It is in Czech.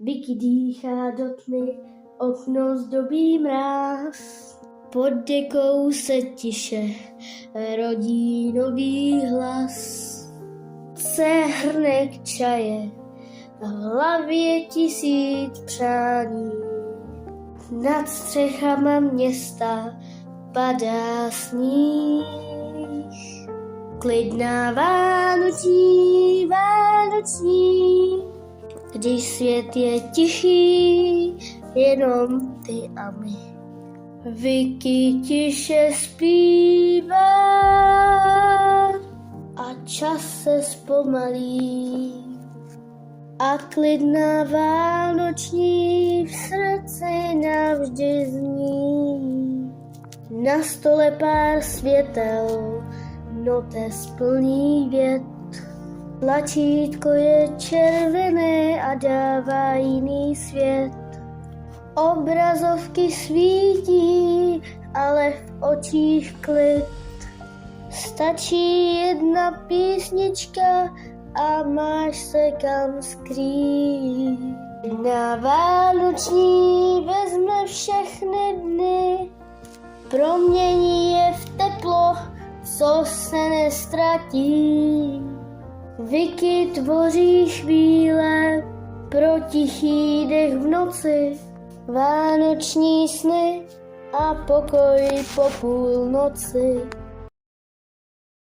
Vicky dýchá do tmy, okno zdobí mráz. Pod dekou se tiše rodí nový hlas. Se hrnek čaje, a v hlavě 1000 přání. Nad střechama města padá sníh. Klidná vánoční, když svět je tichý, jenom ty a my. Vicky tiše zpívá a čas se zpomalí. A klidná vánoční v srdci navždy zní. Na stole pár světel, notes plný vět. Tlačítko je červené a dává jiný svět. Obrazovky svítí, ale v očích klid. Stačí jedna písnička a máš se kam skrýt. Na vánoční vezme všechny dny, promění je v teplo, co se nestratí. Vicky tvoří chvíle pro tichý dech v noci, vánoční sny a pokoj po půlnoci.